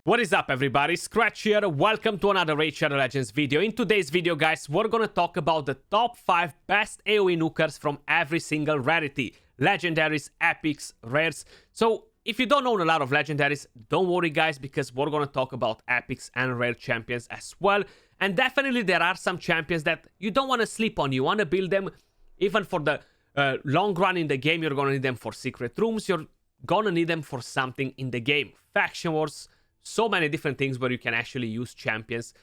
What is up, everybody? Skratch here. Welcome to another Raid Shadow Legends video. In today's video, guys, we're gonna talk about the top 5 best AOE nukers from every single rarity. Legendaries, epics, rares. So, if you don't own a lot of legendaries, don't worry, guys, because we're gonna talk about epics and rare champions as well. And definitely there are some champions that you don't want to sleep on. You want to build them even for the long run in the game. You're gonna need them for secret rooms. You're gonna need them for something in the game. Faction wars. So many different things where you can actually use champions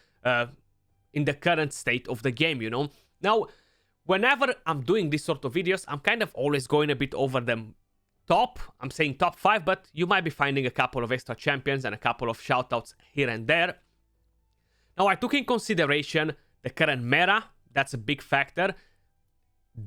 in the current state of the game, you know. Now, whenever I'm doing this sort of videos, I'm kind of always going a bit over them top. I'm saying top 5, but you might be finding a couple of extra champions and a couple of shoutouts here and there. Now, I took in consideration the current meta. That's a big factor.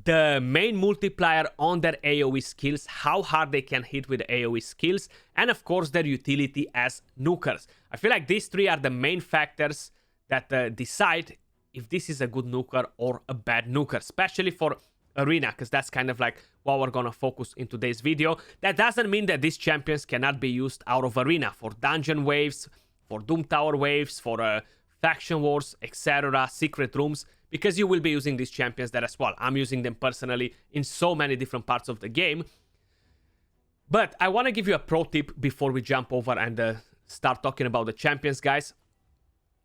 The main multiplier on their AOE skills, how hard they can hit with the AOE skills, and of course their utility as nukers. I feel like these three are the main factors that decide if this is a good nuker or a bad nuker, especially for Arena, because that's kind of like what we're gonna focus in today's video. That doesn't mean that these champions cannot be used out of Arena for dungeon waves, for Doom Tower waves, for faction wars, etc., secret rooms, because you will be using these champions there as well. I'm using them personally in so many different parts of the game. But I want to give you a pro tip before we jump over and start talking about the champions, guys.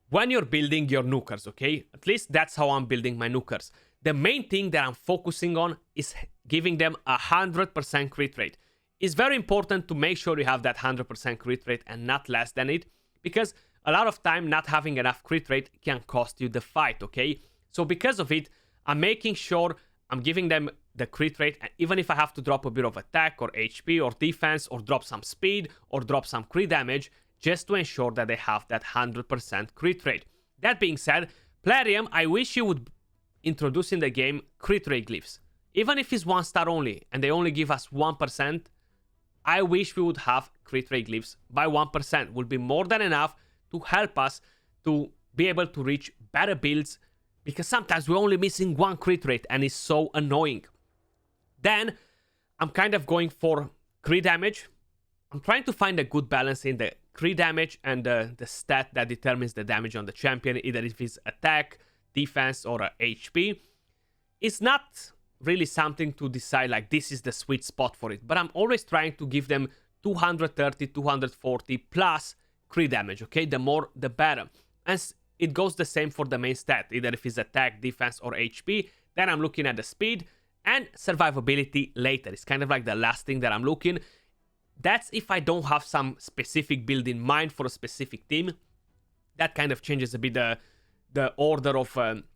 When you're building your nukers, okay? At least that's how I'm building my nukers. The main thing that I'm focusing on is giving them 100% crit rate. It's very important to make sure you have that 100% crit rate and not less than it, because a lot of time not having enough crit rate can cost you the fight, okay? So because of it, I'm making sure I'm giving them the crit rate, even if I have to drop a bit of attack or HP or defense or drop some speed or drop some crit damage, just to ensure that they have that 100% crit rate. That being said, Plarium, I wish you would introduce in the game crit rate glyphs. Even if it's 1 star only and they only give us 1%, I wish we would have crit rate glyphs by 1%. Would be more than enough to help us to be able to reach better builds, because sometimes we're only missing 1 crit rate and it's so annoying. Then I'm kind of going for crit damage. I'm trying to find a good balance in the crit damage and the stat that determines the damage on the champion, either if it's attack, defense, or HP. It's not really something to decide like this is the sweet spot for it, but I'm always trying to give them 230, 240 plus crit damage, okay? The more, the better. And it goes the same for the main stat, either if it's attack, defense, or HP. Then I'm looking at the speed and survivability later. It's kind of like the last thing that I'm looking. That's if I don't have some specific build in mind for a specific team. That kind of changes a bit the order of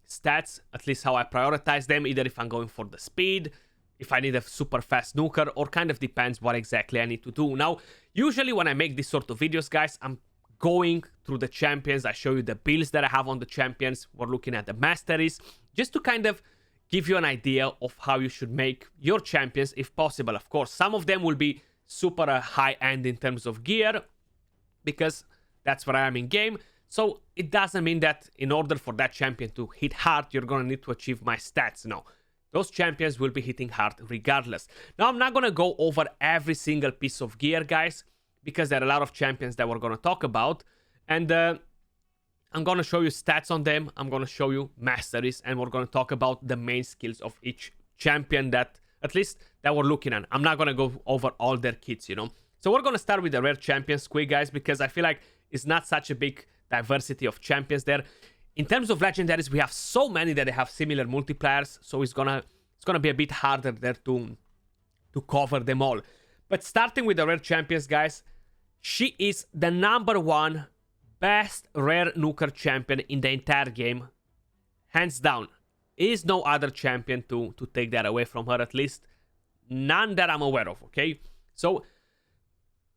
stats, at least how I prioritize them, either if I'm going for the speed, if I need a super fast nuker, or kind of depends what exactly I need to do. Now, usually when I make this sort of videos, guys, I'm going through the champions. I show you the builds that I have on the champions. We're looking at the masteries, just to kind of give you an idea of how you should make your champions if possible. Of course, some of them will be super high-end in terms of gear, because that's where I am in game. So it doesn't mean that in order for that champion to hit hard, you're going to need to achieve my stats. No, those champions will be hitting hard regardless. Now, I'm not going to go over every single piece of gear, guys, because there are a lot of champions that we're going to talk about. And I'm going to show you stats on them. I'm going to show you masteries. And we're going to talk about the main skills of each champion that, at least, that we're looking at. I'm not going to go over all their kits, you know. So we're going to start with the rare champions quick, guys, because I feel like it's not such a big diversity of champions there. In terms of legendaries, we have so many that they have similar multipliers. So it's gonna be a bit harder there to cover them all. But starting with the rare champions, guys, she is the #1 best rare nuker champion in the entire game. Hands down. Is no other champion to take that away from her, at least. None that I'm aware of, okay? So,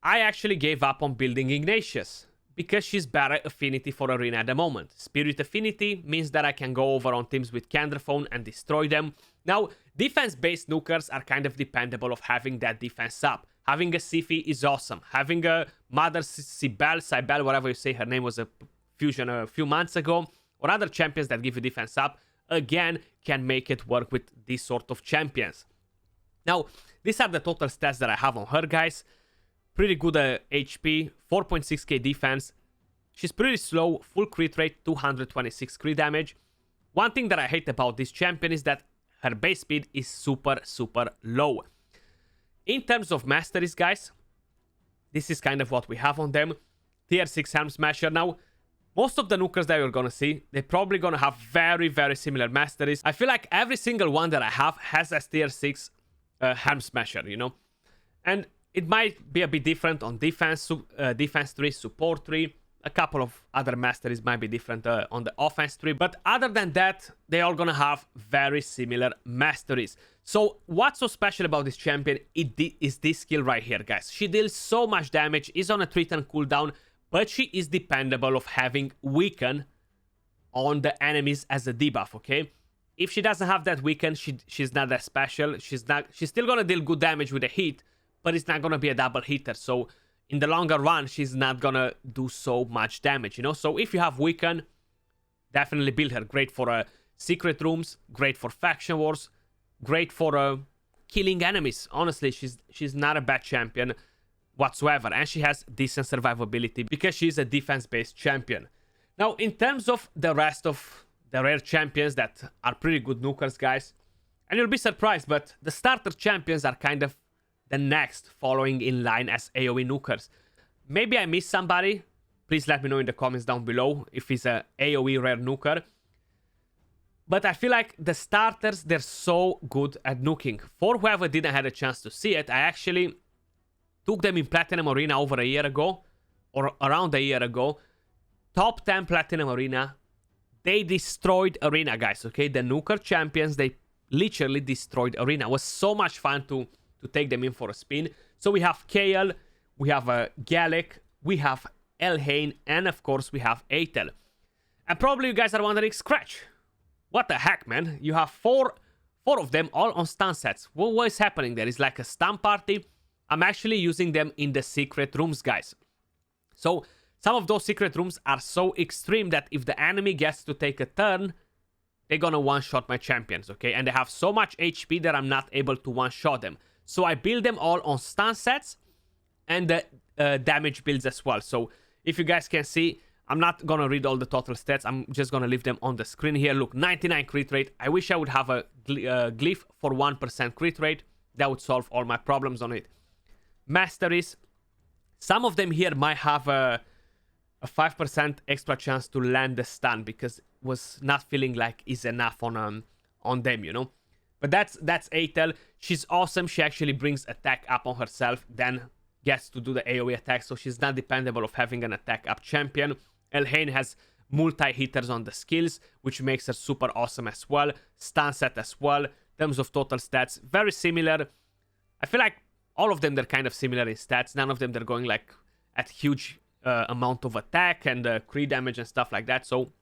I actually gave up on building Ignatius, because she's better affinity for Arena at the moment. Spirit affinity means that I can go over on teams with Candraphone and destroy them. Now, defense-based nukers are kind of dependable of having that defense up. Having a Sifi is awesome. Having a Mother Cybele, whatever you say, her name was a fusion a few months ago, or other champions that give you defense up, again, can make it work with these sort of champions. Now, these are the total stats that I have on her, guys. Pretty good HP, 4.6k defense, She's pretty slow, full crit rate, 226 crit damage. One thing that I hate about this champion is that her base speed is super, super low. In terms of masteries, guys, this is kind of what we have on them. Tier 6 Helm Smasher. Now, most of the nukers that you're gonna see, they're probably gonna have very, very similar masteries. I feel like every single one that I have has a tier 6 Helm Smasher, you know? And it might be a bit different on defense, defense tree, support tree. A couple of other masteries might be different on the offense tree. But other than that, they are gonna have very similar masteries. So what's so special about this champion is this skill right here, guys. She deals so much damage, is on a 3-turn cooldown, but she is dependable of having weaken on the enemies as a debuff, okay? If she doesn't have that weaken, she's not that special. She's still gonna deal good damage with a hit, but it's not gonna be a double hitter. So in the longer run, she's not gonna do so much damage, you know? So if you have weaken, definitely build her. Great for secret rooms, great for faction wars, great for killing enemies. Honestly, she's not a bad champion whatsoever, and she has decent survivability because she's a defense-based champion. Now, in terms of the rest of the rare champions that are pretty good nukers, guys, and you'll be surprised, but the starter champions are kind of the next following in line as AOE nukers. Maybe I missed somebody. Please let me know in the comments down below if he's a AOE rare nuker. But I feel like the starters, they're so good at nuking. For whoever didn't have a chance to see it, I actually took them in Platinum Arena over a year ago, or around a year ago. Top 10 Platinum Arena. They destroyed Arena, guys, okay? The nuker champions, they literally destroyed Arena. It was so much fun to take them in for a spin. So we have Kael, we have Galek, we have Elhain, and of course we have Atel. And probably you guys are wondering, Skratch, what the heck, man? You have four of them all on stun sets. What is happening there? It's like a stun party. I'm actually using them in the secret rooms, guys. So some of those secret rooms are so extreme that if the enemy gets to take a turn, they're gonna one-shot my champions, okay? And they have so much HP that I'm not able to one-shot them. So I build them all on stun sets and the damage builds as well. So if you guys can see, I'm not gonna read all the total stats. I'm just gonna leave them on the screen here. Look, 99 crit rate. I wish I would have a glyph for 1% crit rate. That would solve all my problems on it. Masteries. Some of them here might have a 5% extra chance to land the stun because was not feeling like is enough on them, you know. But that's Atel. She's awesome. She actually brings attack up on herself, then gets to do the AoE attack, so she's not dependable of having an attack up champion. Elhain has multi-hitters on the skills, which makes her super awesome as well. Stun set as well. In terms of total stats, very similar. I feel like all of them, they're kind of similar in stats. None of them, they're going like at huge amount of attack and crit damage and stuff like that. So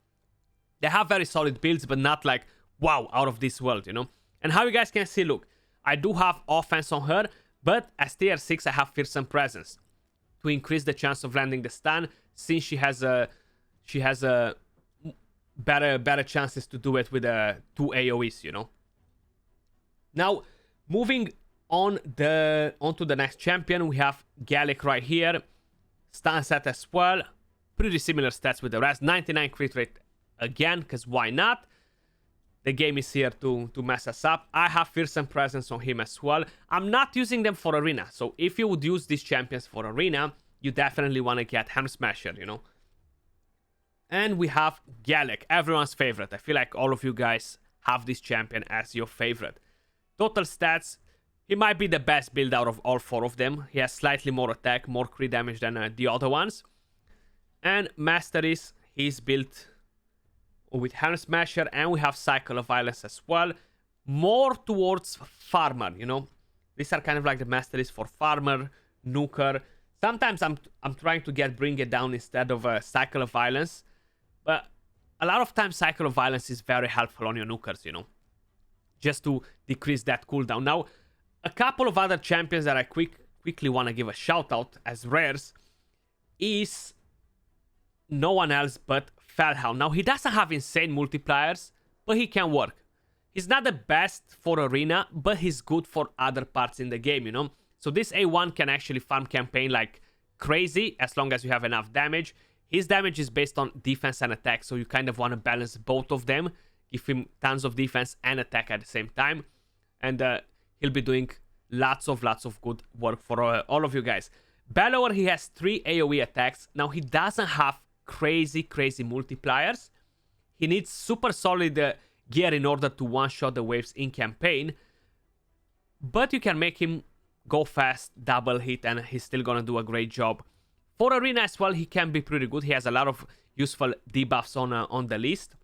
they have very solid builds, but not like, wow, out of this world, you know. And how you guys can see, look, I do have offense on her, but as tier 6, I have fearsome presence to increase the chance of landing the stun, since she has a better chances to do it with 2 AoEs, you know. Now, moving on onto the next champion, we have Galek right here. Stun set as well. Pretty similar stats with the rest. 99 crit rate again, because why not? The game is here to mess us up. I have fearsome presence on him as well. I'm not using them for arena. So if you would use these champions for arena, you definitely want to get Helm Smasher, you know. And we have Galek, everyone's favorite. I feel like all of you guys have this champion as your favorite. Total stats, he might be the best build out of all 4 of them. He has slightly more attack, more crit damage than the other ones. And masteries, he's built with Helm Smasher, and we have Cycle of Violence as well. More towards Farmer, you know. These are kind of like the masteries for Farmer, Nuker. Sometimes I'm trying to Bring It Down instead of Cycle of Violence. But a lot of times Cycle of Violence is very helpful on your Nukers, you know. Just to decrease that cooldown. Now, a couple of other champions that I quickly want to give a shout out as rares is no one else but Felhound. Now, he doesn't have insane multipliers, but he can work. He's not the best for arena, but he's good for other parts in the game, you know. So this A1 can actually farm campaign like crazy as long as you have enough damage. His damage is based on defense and attack, so you kind of want to balance both of them. Give him tons of defense and attack at the same time. And he'll be doing lots of good work for all of you guys. Bellower, he has 3 AoE attacks. Now, he doesn't have crazy multipliers. He needs super solid gear in order to one-shot the waves in campaign. But you can make him go fast, double hit, and he's still gonna do a great job. For Arena as well, he can be pretty good. He has a lot of useful debuffs on the list.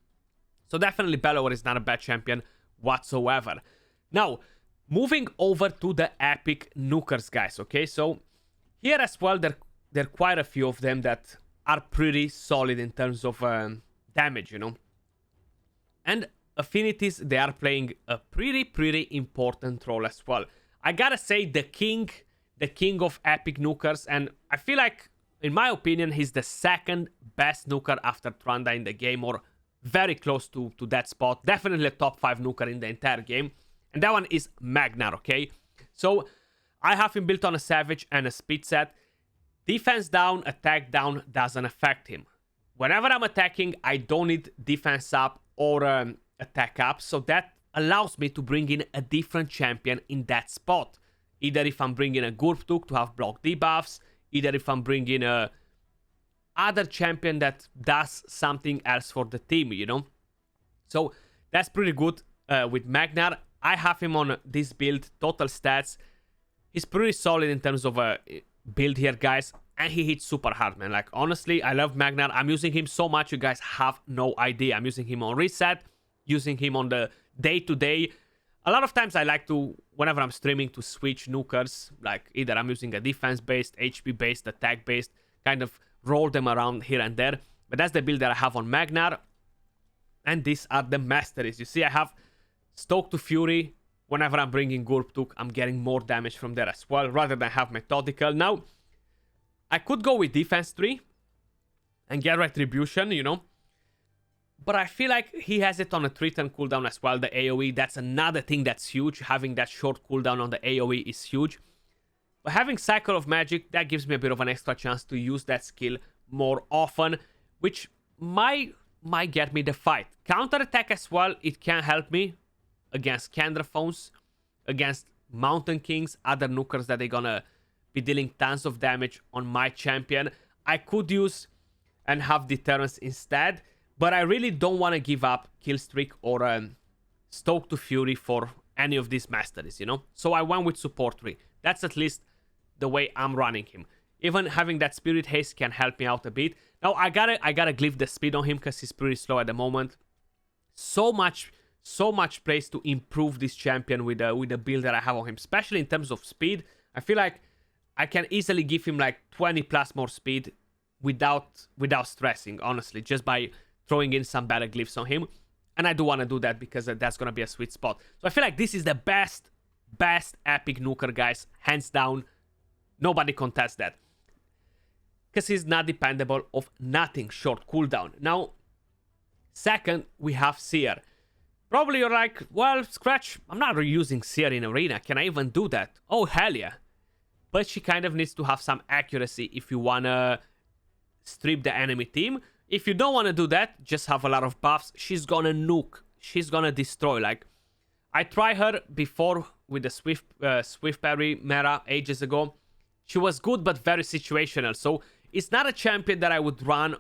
So definitely Bellower is not a bad champion whatsoever. Now, moving over to the epic nukers, guys, okay? So here as well, there are quite a few of them that are pretty solid in terms of damage, you know? And affinities, they are playing a pretty important role as well. I gotta say, the king of epic nukers, and I feel like, in my opinion, he's the second best nuker after Tranda in the game, or very close to that spot. Definitely a top 5 nuker in the entire game. And that one is Magnar, okay? So I have him built on a Savage and a Speed set. Defense down, attack down doesn't affect him. Whenever I'm attacking, I don't need defense up or attack up. So that allows me to bring in a different champion in that spot. Either if I'm bringing a Gurptuk to have block debuffs, either if I'm bringing a other champion that does something else for the team, you know? So that's pretty good with Magnar. I have him on this build, total stats. He's pretty solid in terms of build here, guys. And he hits super hard, man. Like, honestly, I love Magnar. I'm using him so much, you guys have no idea. I'm using him on reset, using him on the day-to-day. A lot of times I like to, whenever I'm streaming, to switch nukers. Like, either I'm using a defense-based, HP-based, attack-based, kind of roll them around here and there. But that's the build that I have on Magnar. And these are the masteries. You see, I have Stoke to Fury. Whenever I'm bringing Gurptuk, I'm getting more damage from there as well, rather than have Methodical. Now, I could go with Defense 3 and get Retribution, you know. But I feel like he has it on a 3-turn cooldown as well, the AoE. That's another thing that's huge. Having that short cooldown on the AoE is huge. But having Cycle of Magic, that gives me a bit of an extra chance to use that skill more often, which might get me the fight. Counter-attack as well, it can help me against Candraphones, against Mountain Kings, other nukers that they're gonna be dealing tons of damage on my champion. I could use and have Deterrence instead, but I really don't want to give up Killstreak or Stoke to Fury for any of these masteries, you know? So I went with Support 3. That's at least the way I'm running him. Even having that Spirit Haste can help me out a bit. Now, I gotta glyph the speed on him because he's pretty slow at the moment. So much place to improve this champion with the build that I have on him, especially in terms of speed. I feel like I can easily give him like 20 plus more speed without stressing, honestly, just by throwing in some better glyphs on him. And I do want to do that because that's going to be a sweet spot. So I feel like this is the best epic nuker, guys, hands down. Nobody contests that. Because he's not dependable of nothing short cooldown. Now, second, we have Seer. Probably you're like, well, Skratch, I'm not reusing Seer in Arena. Can I even do that? Oh, hell yeah. But she kind of needs to have some accuracy if you want to strip the enemy team. If you don't want to do that, just have a lot of buffs. She's going to nuke. She's going to destroy. Like, I tried her before with the Swift Parry meta ages ago. She was good, but very situational. So it's not a champion that I would run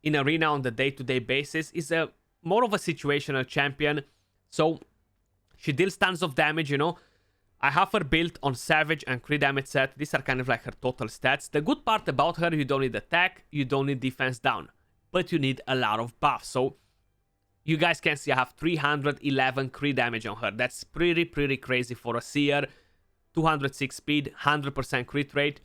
in Arena on the day-to-day basis. It's a more of a situational champion. So she deals tons of damage, you know. I have her built on Savage and crit damage set. These are kind of like her total stats. The good part about her, you don't need attack, you don't need defense down, but you need a lot of buffs. So you guys can see I have 311 crit damage on her. That's pretty crazy for a Seer. 206 speed, 100% crit rate.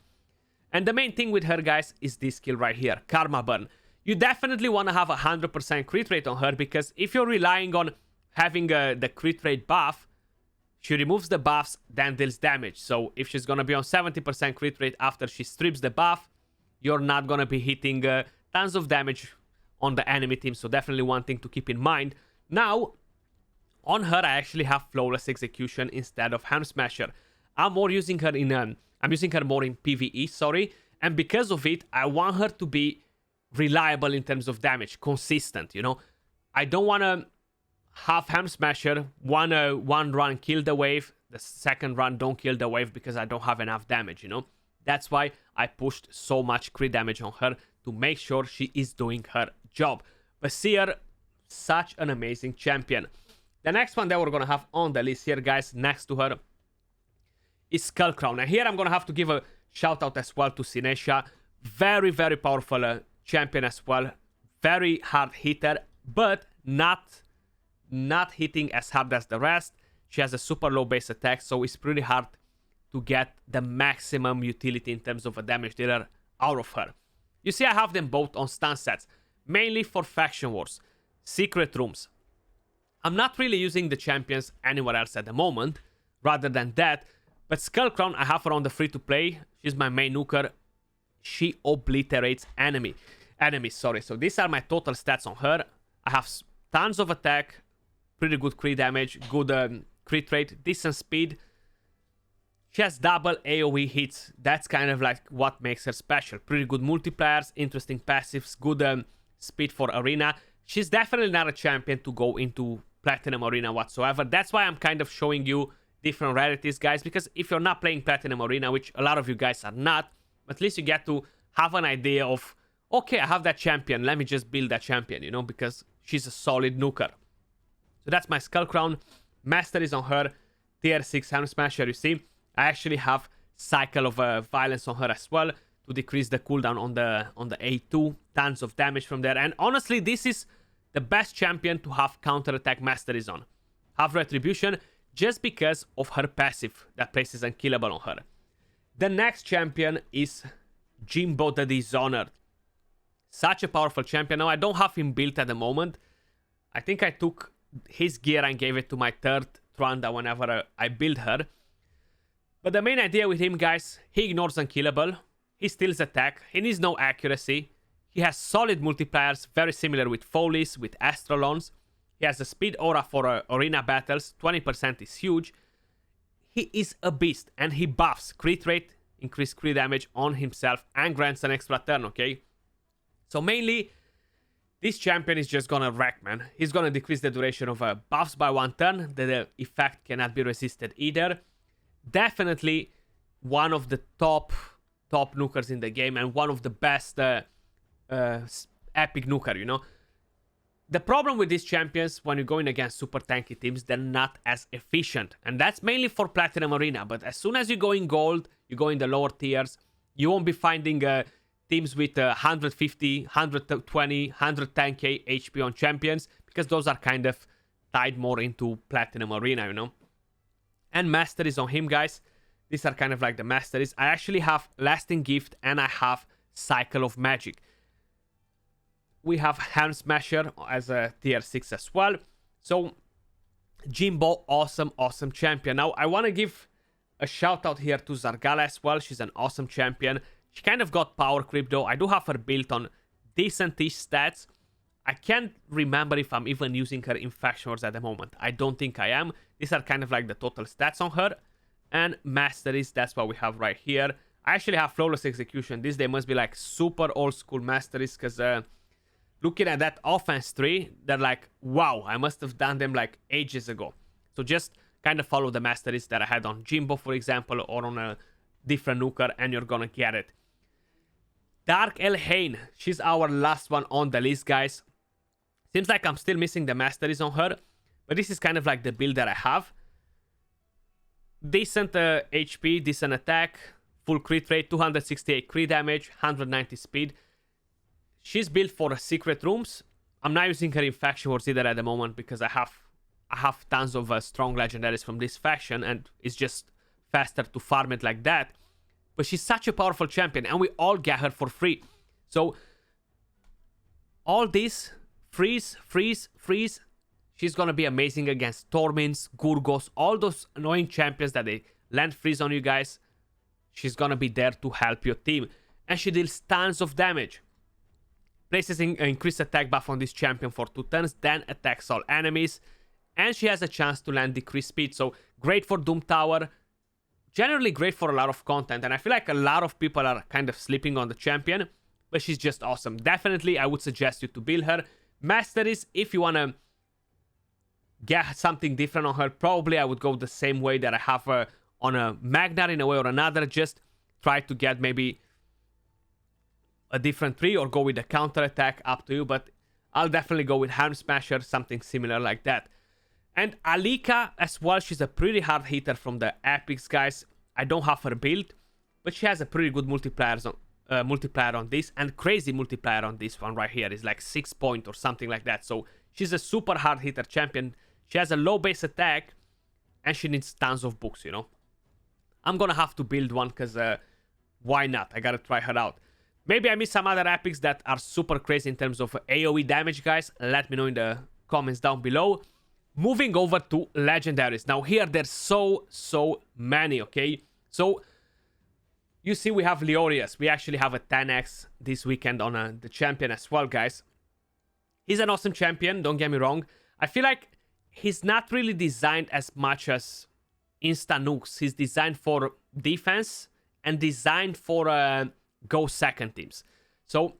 And the main thing with her, guys, is this skill right here, Karma Burn. You definitely want to have 100% crit rate on her, because if you're relying on having the crit rate buff, she removes the buffs, then deals damage. So if she's going to be on 70% crit rate after she strips the buff, you're not going to be hitting tons of damage on the enemy team. So definitely one thing to keep in mind. Now, on her, I actually have Flawless Execution instead of Hand Smasher. I'm using her more in PvE, sorry. And because of it, I want her to be reliable in terms of damage, consistent, you know. I don't want to have Ham Smasher, one run kill the wave, the second run don't kill the wave because I don't have enough damage, you know. That's why I pushed so much crit damage on her to make sure she is doing her job. But Seer, such an amazing champion. The next one that we're going to have on the list here, guys, next to her, is Skullcrown. And here I'm going to have to give a shout out as well to Sinesha. Very, very powerful champion as well. Very hard hitter, but not hitting as hard as the rest. She has a super low base attack, so it's pretty hard to get the maximum utility in terms of a damage dealer out of her. You see, I have them both on stun sets, mainly for faction wars, secret rooms. I'm not really using the champions anywhere else at the moment, rather than that. But Skullcrown, I have her on the free-to-play. She's my main nuker. She obliterates enemies. Sorry. So these are my total stats on her. I have tons of attack, pretty good crit damage, good crit rate, decent speed. She has double AOE hits. That's kind of like what makes her special. Pretty good multipliers, interesting passives, good speed for arena. She's definitely not a champion to go into Platinum Arena whatsoever. That's why I'm kind of showing you different rarities, guys, because if you're not playing Platinum Arena, which a lot of you guys are not, at least you get to have an idea of, okay, I have that champion, let me just build that champion, you know, because she's a solid nuker. So that's my Skullcrown. Master is on her, tier 6 Ham Smasher, you see. I actually have Cycle of Violence on her as well to decrease the cooldown on the A2. Tons of damage from there. And honestly, this is the best champion to have counter-attack masteries on. Have Retribution just because of her passive that places Unkillable on her. The next champion is Jimbo the Dishonored. Such a powerful champion. Now, I don't have him built at the moment. I think I took his gear and gave it to my third Tranda whenever I build her. But the main idea with him, guys, he ignores Unkillable. He steals attack. He needs no accuracy. He has solid multipliers, very similar with Foley's, with Astrolons. He has a speed aura for arena battles. 20% is huge. He is a beast, and he buffs crit rate, increased crit damage on himself, and grants an extra turn, okay? So mainly, this champion is just gonna wreck, man. He's gonna decrease the duration of buffs by 1 turn. The effect cannot be resisted either. Definitely one of the top nukers in the game, and one of the best epic nuker, you know. The problem with these champions, when you're going against super tanky teams, they're not as efficient. And that's mainly for Platinum Arena. But as soon as you go in gold, you go in the lower tiers, you won't be finding teams with 150, 120, 110k HP on champions, because those are kind of tied more into Platinum Arena, you know. And masteries on him, guys. These are kind of like the masteries. I actually have Lasting Gift and I have Cycle of Magic. We have Ham Smasher as a tier 6 as well. So, Jimbo, awesome champion. Now, I want to give a shout out here to Zargala as well. She's an awesome champion. She kind of got power creep though. I do have her built on decent-ish stats. I can't remember if I'm even using her in Faction Wars at the moment. I don't think I am. These are kind of like the total stats on her. And Masteries, that's what we have right here. I actually have Flawless Execution. These they must be like super old school Masteries, because looking at that offense tree, they're like, wow, I must have done them like ages ago. So just kind of follow the Masteries that I had on Jimbo, for example, or on a different nuker, and you're gonna get it. Dark Elhain, she's our last one on the list, guys. Seems like I'm still missing the Masteries on her, but this is kind of like the build that I have. Decent HP, decent attack, full crit rate, 268 crit damage, 190 speed. She's built for secret rooms. I'm not using her in Faction Wars either at the moment, because I have tons of strong legendaries from this faction, and it's just faster to farm it like that. But she's such a powerful champion, and we all get her for free. So all this freeze. She's gonna be amazing against Tormins, Gurgos, all those annoying champions that they land freeze on you guys. She's gonna be there to help your team, and she deals tons of damage. Places increased attack buff on this champion for 2 turns, then attacks all enemies, and she has a chance to land decreased speed. So great for Doom Tower, generally great for a lot of content, and I feel like a lot of people are kind of sleeping on the champion. but she's just awesome. Definitely, I would suggest you to build her. Masteries, if you want to get something different on her, probably I would go the same way that I have her on a Magnar in a way or another. Just try to get maybe a different tree or go with a counter attack, up to you, but I'll definitely go with Helm Smasher, something similar like that. And Alika as well, she's a pretty hard hitter from the epics, guys. I don't have her build, but she has a pretty good multiplier on this, and crazy multiplier on this one right here is like 6 point or something like that. So she's a super hard hitter champion. She has a low base attack, and she needs tons of books, you know. I'm gonna have to build one because why not? I gotta try her out. Maybe I miss some other epics that are super crazy in terms of AoE damage, guys. Let me know in the comments down below. Moving over to legendaries. Now here there's so many, okay? So you see we have Leorius. We actually have a 10x this weekend on the champion as well, guys. He's an awesome champion, don't get me wrong. I feel like he's not really designed as much as insta nukes. He's designed for defense and designed for go second teams. So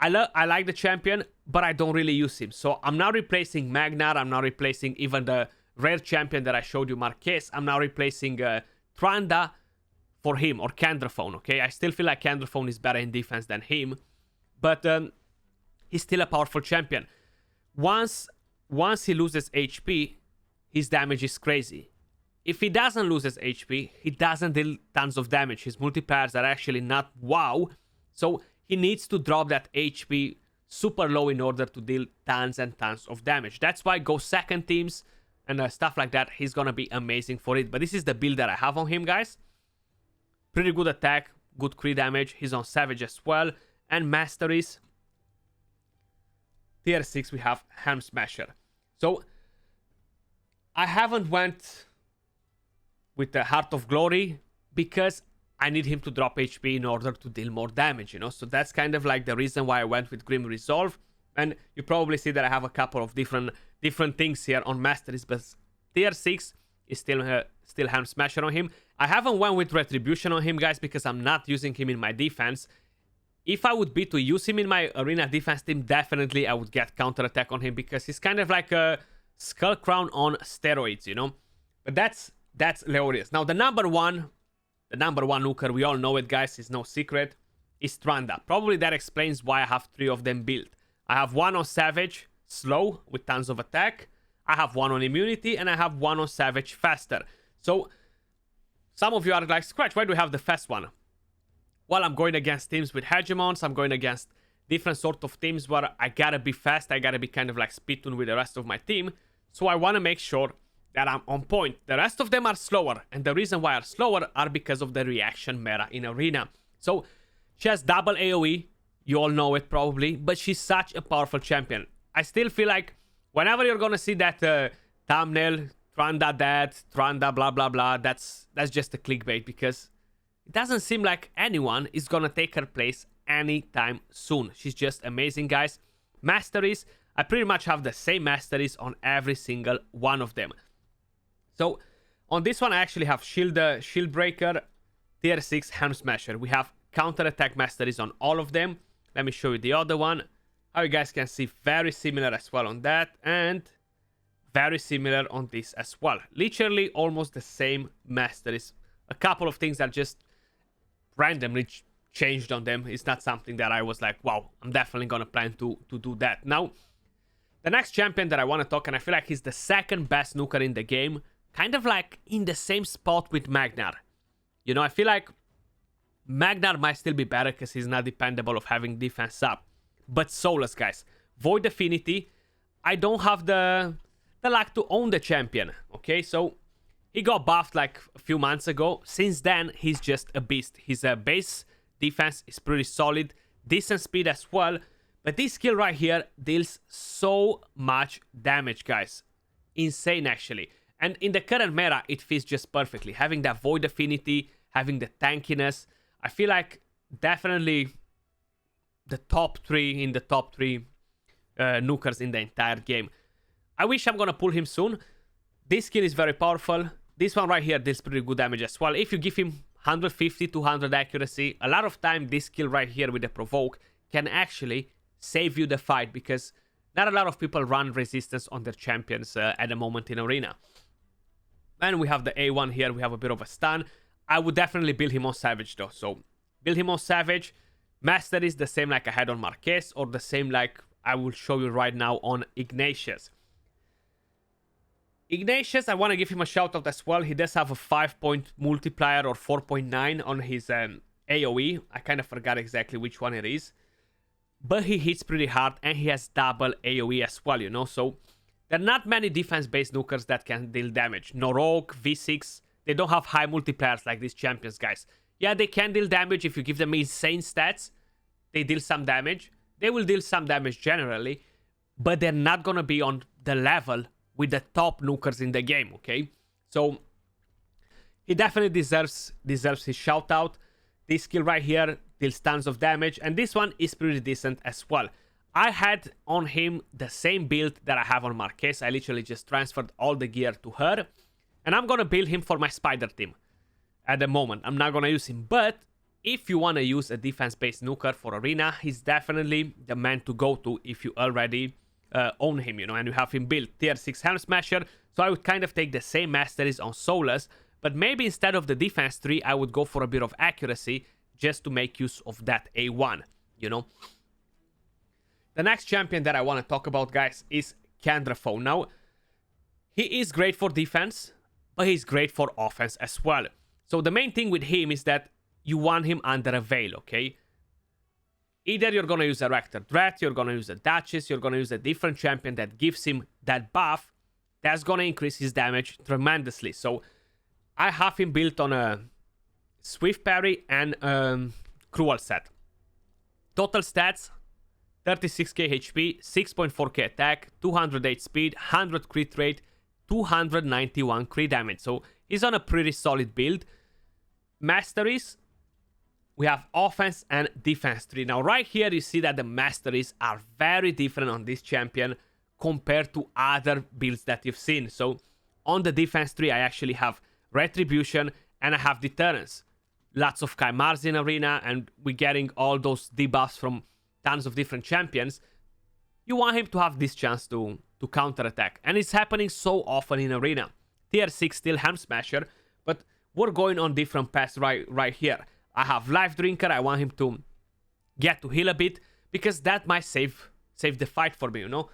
I like the champion, but I don't really use him. So I'm now replacing Magnar. I'm now replacing even the rare champion that I showed you, Marquez. I'm now replacing Tranda for him, or Candraphone, okay? I still feel like Candraphone is better in defense than him, but he's still a powerful champion. Once he loses HP, his damage is crazy. If he doesn't lose his HP, he doesn't deal tons of damage. His multipliers are actually not wow. So he needs to drop that HP super low in order to deal tons and tons of damage. That's why go second teams and stuff like that, he's gonna be amazing for it. But this is the build that I have on him, guys. Pretty good attack, good crit damage. He's on Savage as well. And Masteries. Tier 6, we have Helm Smasher. So I haven't went with the Heart of Glory because I need him to drop HP in order to deal more damage, you know. So that's kind of like the reason why I went with Grim Resolve. And you probably see that I have a couple of different things here on Masteries, but tier 6 is still Helm Smasher on him. I haven't went with Retribution on him, guys, because I'm not using him in my defense. If I would be to use him in my arena defense team, definitely I would get counter attack on him because he's kind of like a Skull Crown on steroids, you know. But that's Leorius. Now the number one nuker, we all know it, guys, is no secret, is Tranda. Probably that explains why I have 3 of them built. I have one on Savage, slow, with tons of attack. I have one on immunity, and I have one on Savage, faster. So some of you are like, Skratch, why do we have the fast one? Well, I'm going against teams with hegemons. I'm going against different sort of teams where I gotta be fast. I gotta be kind of like spittoon with the rest of my team. So I want to make sure that I'm on point. The rest of them are slower, and the reason why are slower are because of the reaction meta in arena. So she has double AoE, you all know it probably, but she's such a powerful champion. I still feel like whenever you're gonna see that thumbnail, Tranda dead, Tranda blah blah blah, that's just a clickbait, because it doesn't seem like anyone is gonna take her place anytime soon. She's just amazing, guys. Masteries, I pretty much have the same masteries on every single one of them. So on this one I actually have Shield Breaker, tier 6 Helm Smasher. We have counter attack masteries on all of them. Let me show you the other one. How you guys can see, very similar as well on that, and very similar on this as well. Literally almost the same masteries. A couple of things that just randomly changed on them. It's not something that I was like, wow, I'm definitely gonna plan to do that. Now, the next champion that I want to talk, and I feel like he's the second best nuker in the game, kind of like in the same spot with Magnar. You know, I feel like Magnar might still be better because he's not dependable of having defense up. But Soulless, guys. Void Affinity. I don't have the luck to own the champion. Okay, so he got buffed like a few months ago. Since then, he's just a beast. His base defense is pretty solid. Decent speed as well. But this skill right here deals so much damage, guys. Insane, actually. And in the current meta, it fits just perfectly. Having that Void Affinity, having the tankiness. I feel like definitely the top 3 in the top 3 nukers in the entire game. I wish I'm gonna pull him soon. This skill is very powerful. This one right here deals pretty good damage as well. If you give him 150, 200 accuracy, a lot of time this skill right here with the provoke can actually save you the fight, because not a lot of people run resistance on their champions at the moment in Arena. And we have the A1 here. We have a bit of a stun. I would definitely build him on Savage though. So build him on Savage. Master is the same like I had on Marquez, or the same like I will show you right now on Ignatius. Ignatius, I want to give him a shout out as well. He does have a 5-point multiplier or 4.9 on his AoE. I kind of forgot exactly which one it is. But he hits pretty hard and he has double AoE as well, you know. So there are not many defense-based nukers that can deal damage. No Rogue, V6, they don't have high multipliers like these champions, guys. Yeah, they can deal damage if you give them insane stats. They deal some damage. They will deal some damage generally, but they're not going to be on the level with the top nukers in the game, okay? So he definitely deserves his shout out. This skill right here deals tons of damage, and this one is pretty decent as well. I had on him the same build that I have on Marquez. I literally just transferred all the gear to her, and I'm gonna build him for my spider team. At the moment, I'm not gonna use him, but if you wanna use a defense-based nuker for Arena, he's definitely the man to go to if you already own him, you know, and you have him built. Tier 6 Helm Smasher, so I would kind of take the same masteries on Soulless, but maybe instead of the defense 3, I would go for a bit of accuracy just to make use of that A1, you know. The next champion that I want to talk about, guys, is Candraphone. Now, he is great for defense, but he's great for offense as well. So the main thing with him is that you want him under a veil, okay? Either you're going to use a Rector Dread, you're going to use a Duchess, you're going to use a different champion that gives him that buff. That's going to increase his damage tremendously. So I have him built on a Swift Parry and Cruel set. Total stats, 36k HP, 6.4k attack, 208 speed, 100 crit rate, 291 crit damage. So he's on a pretty solid build. Masteries, we have offense and defense 3. Now right here you see that the masteries are very different on this champion compared to other builds that you've seen. So on the defense 3 I actually have Retribution and I have Deterrence. Lots of Chimars in Arena, and we're getting all those debuffs from tons of different champions. You want him to have this chance to counter-attack, and it's happening so often in Arena. Tier 6 still Helm Smasher, but we're going on different paths right here. I have Life Drinker, I want him to get to heal a bit, because that might save the fight for me, you know?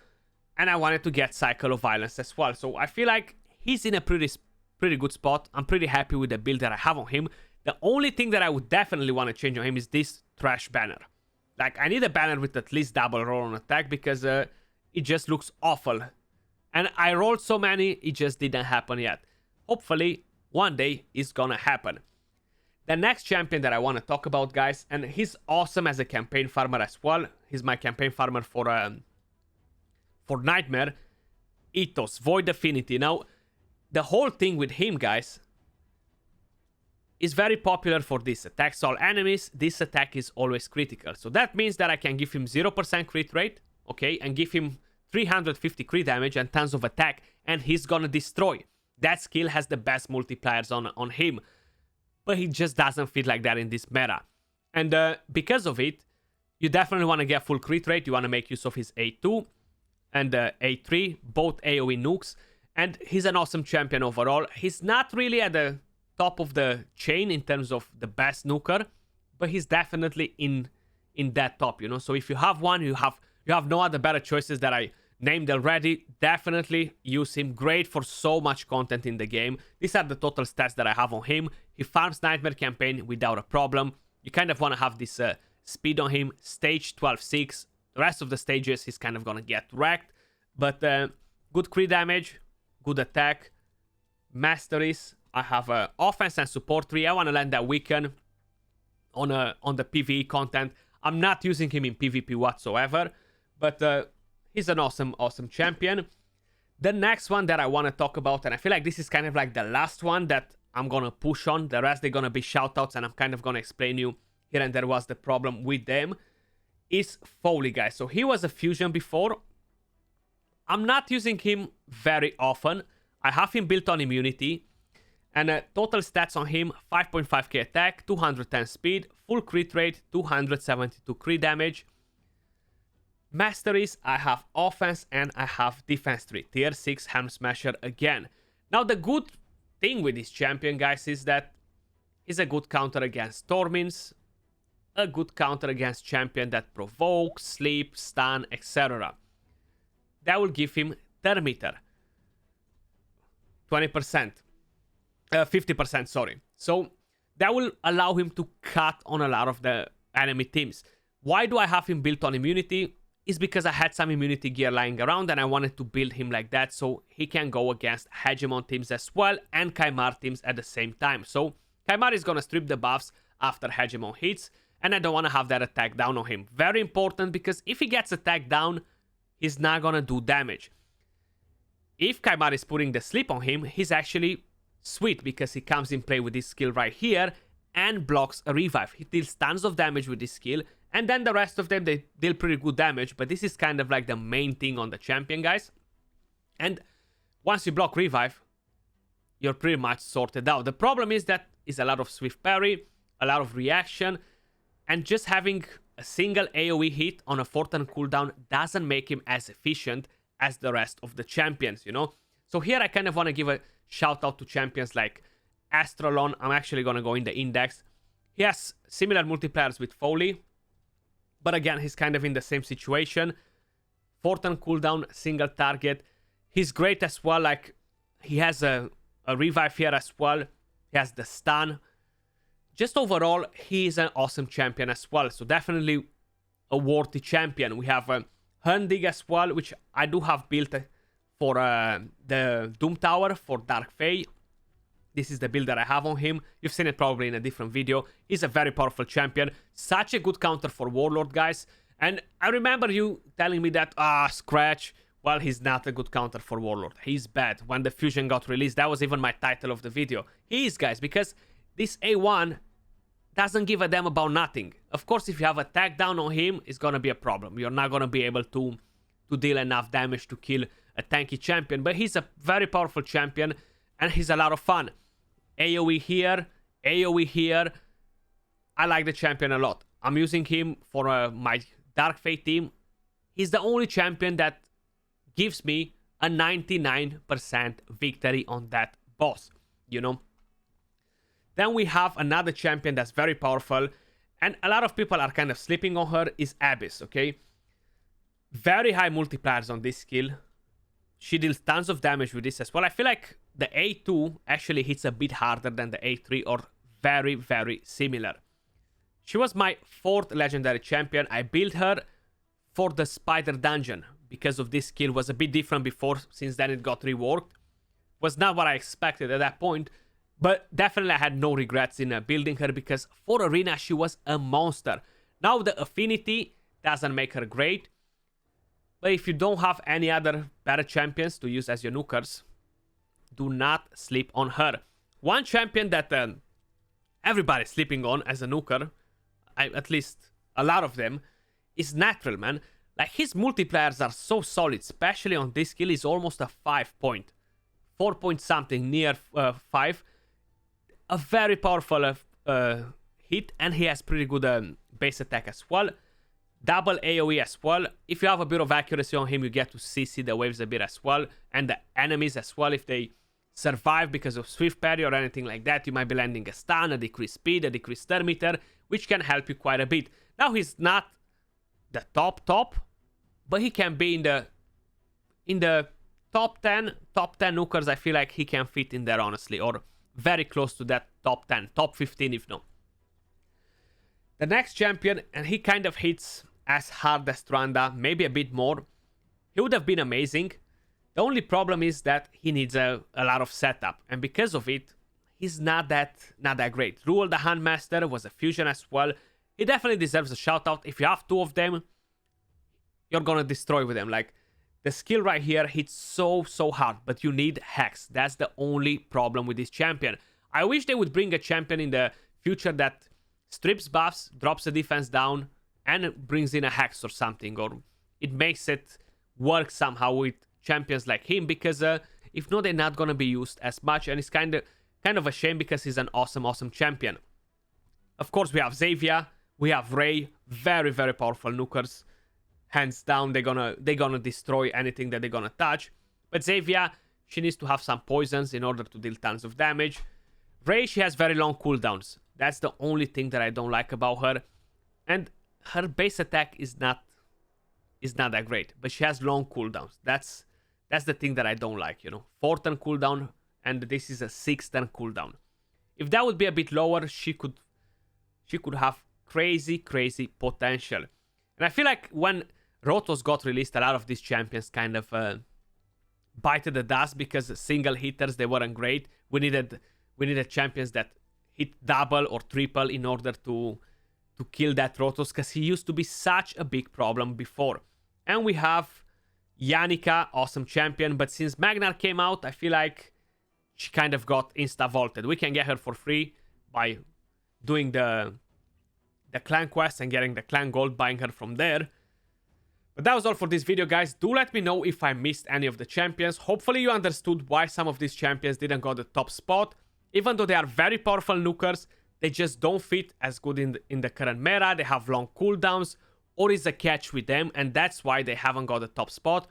And I wanted to get Cycle of Violence as well, so I feel like he's in a pretty good spot. I'm pretty happy with the build that I have on him. The only thing that I would definitely want to change on him is this trash banner. Like, I need a banner with at least double roll on attack, because it just looks awful. And I rolled so many, it just didn't happen yet. Hopefully, one day it's gonna happen. The next champion that I want to talk about, guys, and he's awesome as a campaign farmer as well. He's my campaign farmer for Nightmare. Ethos, Void Affinity. Now, the whole thing with him, guys, is very popular for this. Attacks all enemies. This attack is always critical. So that means that I can give him 0% crit rate, okay, and give him 350 crit damage and tons of attack, and he's gonna destroy. That skill has the best multipliers on him, but he just doesn't fit like that in this meta. And because of it, you definitely want to get full crit rate. You want to make use of his A2 and A3, both AOE nukes, and he's an awesome champion overall. He's not really at the top of the chain in terms of the best nuker, but he's definitely in that top, you know. So if you have one, you have no other better choices that I named already. Definitely use him. Great for so much content in the game. These are the total stats that I have on him. He farms Nightmare campaign without a problem. You kind of want to have this speed on him. Stage 12-6. The rest of the stages he's kind of gonna get wrecked, but good crit damage, good attack, masteries. I have offense and support 3. I want to land that weekend on the PvE content. I'm not using him in PvP whatsoever, but he's an awesome champion. The next one that I want to talk about, and I feel like this is kind of like the last one that I'm going to push on. The rest, they're going to be shoutouts, and I'm kind of going to explain you here and there was the problem with them, is Foley, guys. So he was a fusion before. I'm not using him very often. I have him built on immunity. And total stats on him, 5.5k attack, 210 speed, full crit rate, 272 crit damage. masteries, I have offense and I have defense 3. Tier 6 Helm Smasher again. Now the good thing with this champion, guys, is that he's a good counter against Stormins, a good counter against champion that provoke, sleep, stun, etc. That will give him Thermeter. 20%. 50%, sorry. So that will allow him to cut on a lot of the enemy teams. Why do I have him built on immunity? Is because I had some immunity gear lying around and I wanted to build him like that so he can go against Hegemon teams as well and Kymar teams at the same time. So Kymar is gonna strip the buffs after Hegemon hits, and I don't want to have that attack down on him. Very important, because if he gets attacked down, he's not gonna do damage. If Kymar is putting the sleep on him, he's actually sweet because he comes in play with this skill right here and blocks a revive. He deals tons of damage with this skill, and then the rest of them, they deal pretty good damage, but this is kind of like the main thing on the champion, guys. And once you block revive, you're pretty much sorted out. The problem is that is a lot of swift parry, a lot of reaction, and just having a single AoE hit on a 4-turn cooldown doesn't make him as efficient as the rest of the champions, you know? So here I kind of want to give a shout out to champions like Astrolon. I'm actually going to go in the index. He has similar multipliers with Foley, but again, he's kind of in the same situation. 4-turn cooldown, single target. He's great as well, like he has a revive here as well. He has the stun. Just overall, he is an awesome champion as well. So definitely a worthy champion. We have Hundig as well, which I do have built for the Doom Tower for Dark Fae. This is the build that I have on him. You've seen it probably in a different video. He's a very powerful champion. Such a good counter for Warlord, guys. And I remember you telling me that, Skratch, well, he's not a good counter for Warlord. He's bad. When the fusion got released, that was even my title of the video. He is, guys, because this A1 doesn't give a damn about nothing. Of course, if you have attack down on him, it's gonna be a problem. You're not gonna be able to deal enough damage to kill a tanky champion. But he's a very powerful champion, and he's a lot of fun. AoE here, AoE here. I like the champion a lot. I'm using him for my Dark Fate team. He's the only champion that gives me a 99% victory on that boss, you know? Then we have another champion that's very powerful, and a lot of people are kind of sleeping on her, is Abyss, okay? Very high multipliers on this skill. She deals tons of damage with this as well. I feel like the A2 actually hits a bit harder than the A3, or very, very similar. She was my 4th legendary champion. I built her for the Spider Dungeon because of this skill. Was a bit different before, since then it got reworked. Was not what I expected at that point, but definitely I had no regrets in building her, because for Arena she was a monster. Now the affinity doesn't make her great, but if you don't have any other better champions to use as your nukers, do not sleep on her. One champion that everybody's sleeping on as a nuker, at least a lot of them, is Natural, man. Like, his multipliers are so solid, especially on this skill. Is almost a 5 point. 4 point something, near 5. A very powerful hit, and he has pretty good base attack as well. Double AoE as well. If you have a bit of accuracy on him, you get to CC the waves a bit as well. And the enemies as well, if they survive because of swift parry or anything like that, you might be landing a stun, a decreased speed, a decreased turn meter, which can help you quite a bit. Now, he's not the top, but he can be in the top 10 nukers. I feel like he can fit in there, honestly, or very close to that top 10, top 15 if not. The next champion, and he kind of hits as hard as Tranda, maybe a bit more. He would have been amazing. The only problem is that he needs a lot of setup, and because of it, he's not that great. Ruel the Handmaster was a fusion as well. He definitely deserves a shout out. If you have 2 of them, you're gonna destroy with them. Like, the skill right here hits so hard, but you need Hex. That's the only problem with this champion. I wish they would bring a champion in the future that strips buffs, drops the defense down, and brings in a Hex or something, or it makes it work somehow with champions like him, because if not, they're not gonna be used as much, and it's kind of a shame, because he's an awesome champion. Of course, we have Xavier, we have Ray, very powerful nukers. hands down, they're gonna destroy anything that they're gonna touch. But Xayah, she needs to have some poisons in order to deal tons of damage. Rey, she has very long cooldowns. That's the only thing that I don't like about her. And her base attack is not that great, but she has long cooldowns. That's the thing that I don't like, you know. 4-turn cooldown, and this is a 6-turn cooldown. If that would be a bit lower, she could have crazy potential. And I feel like when Rotos got released, a lot of these champions kind of bited the dust because single hitters, they weren't great. We needed champions that hit double or triple in order to kill that Rotos, because he used to be such a big problem before. And we have Yannica, awesome champion, but since Magnar came out, I feel like she kind of got insta-vaulted. We can get her for free by doing the clan quest and getting the clan gold, buying her from there. But that was all for this video, guys. Do let me know if I missed any of the champions. Hopefully you understood why some of these champions didn't go the top spot. Even though they are very powerful nukers, they just don't fit as good in the current meta. They have long cooldowns, or is a catch with them, and that's why they haven't got the top spot.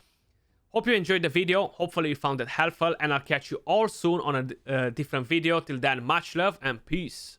Hope you enjoyed the video. Hopefully you found it helpful, and I'll catch you all soon on a different video. Till then, much love and peace.